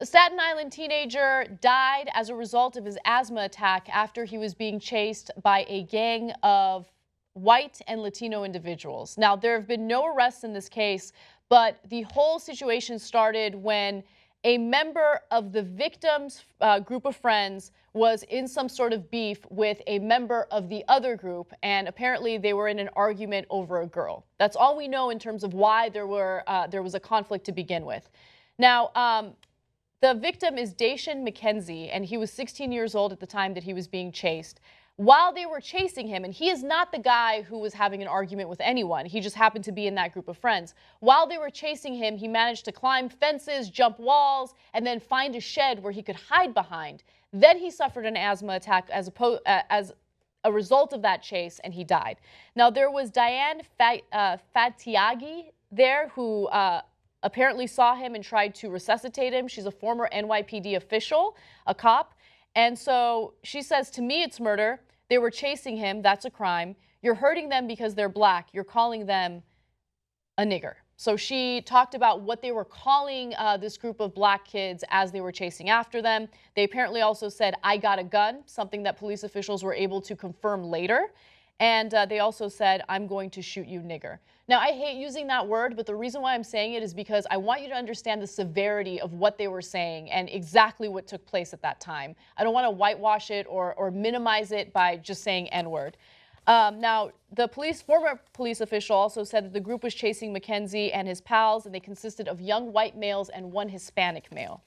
A Staten Island teenager died as a result of his asthma attack after he was being chased by a gang of white and Latino individuals. Now, there have been no arrests in this case, but the whole situation started when a member of the victim's group of friends was in some sort of beef with a member of the other group, and apparently they were in an argument over a girl. That's all we know in terms of why there was a conflict to begin with. Now, the victim is Dayshen McKenzie, and he was 16 years old at the time that he was being chased. While they were chasing him, and he is not the guy who was having an argument with anyone, he just happened to be in that group of friends. While they were chasing him, he managed to climb fences, jump walls, and then find a shed where he could hide behind. Then he suffered an asthma attack as a result of that chase, and he died. Now, there was Diane Fatiagi there who apparently saw him and tried to resuscitate him. She's a former NYPD official, a cop. And so she says, to me, it's murder. They were chasing him. That's a crime. You're hurting them because they're black. You're calling them a nigger. So she talked about what they were calling this group of black kids as they were chasing after them. They apparently also said, I got a gun, something that police officials were able to confirm later. And they also said, I'm going to shoot you, nigger. Now, I hate using that word, but the reason why I'm saying it is because I want you to understand the severity of what they were saying and exactly what took place at that time. I don't want to whitewash it or minimize it by just saying N-word. Now, the former police official also said that the group was chasing McKenzie and his pals, and they consisted of young white males and one Hispanic male.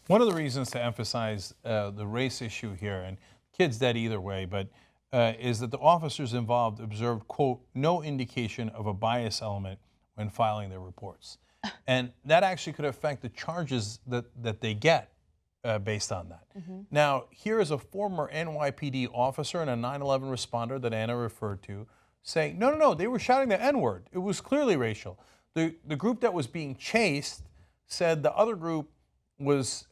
One of the reasons to emphasize the race issue here, and kids dead either way, but is that the officers involved observed, quote, no indication of a bias element when filing their reports. And that actually could affect the charges that they get based on that. Now, here is a former NYPD officer and a 9/11 responder that Anna referred to saying, no, they were shouting the N-word. It was clearly racial. The group that was being chased said the other group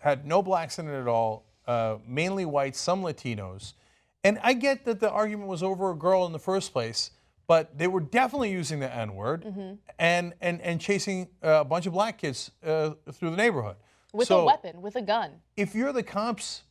had no blacks in it at all, mainly whites, some Latinos. And I get that the argument was over a girl in the first place, but they were definitely using the N-word and chasing a bunch of black kids through the neighborhood. With a weapon, with a gun. If you're the cops,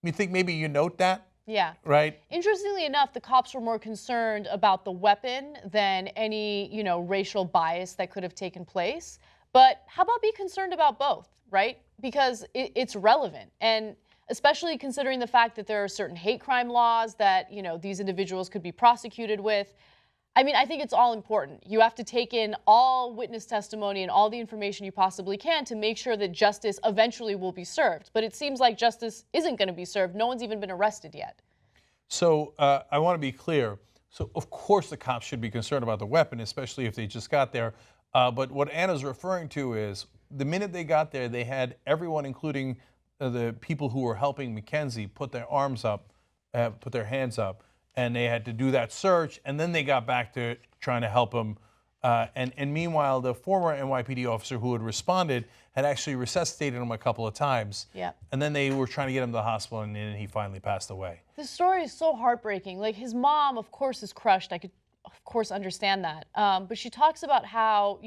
you think maybe you note that? Yeah. Right? Interestingly enough, the cops were more concerned about the weapon than any, racial bias that could have taken place. But how about be concerned about both, right? Because it's relevant. And especially considering the fact that there are certain hate crime laws that, these individuals could be prosecuted with. I mean, I think it's all important. You have to take in all witness testimony and all the information you possibly can to make sure that justice eventually will be served. But it seems like justice isn't going to be served. No one's even been arrested yet. So I want to be clear. So, of course, the cops should be concerned about the weapon, especially if they just got there. But what Anna's referring to is the minute they got there, they had everyone, including the people who were helping McKenzie, put their arms up, put their hands up, and they had to do that search, and then they got back to trying to help him. And meanwhile, the former NYPD officer who had responded had actually resuscitated him a couple of times. Yeah. And then they were trying to get him to the hospital, and then he finally passed away. This story is so heartbreaking. Like, his mom, of course, is crushed. I could, of course, understand that. But she talks about how,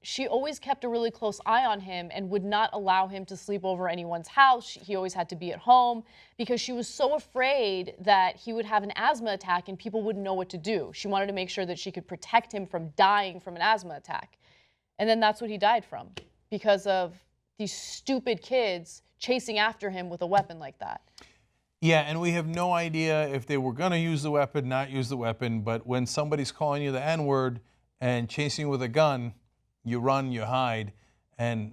she always kept a really close eye on him and would not allow him to sleep over anyone's house. He always had to be at home because she was so afraid that he would have an asthma attack and people wouldn't know what to do. She wanted to make sure that she could protect him from dying from an asthma attack. And then that's what he died from, because of these stupid kids chasing after him with a weapon like that. Yeah, and we have no idea if they were going to use the weapon, not use the weapon, but when somebody's calling you the N-word and chasing you with a gun, you run, you hide, and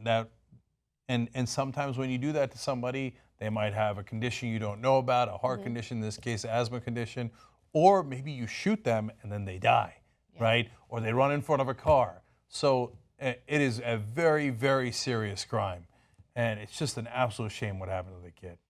sometimes when you do that to somebody, they might have a condition you don't know about, a heart condition, in this case, asthma condition, or maybe you shoot them and then they die, right? Or they run in front of a car. So it is a very, very serious crime, and it's just an absolute shame what happened to the kid.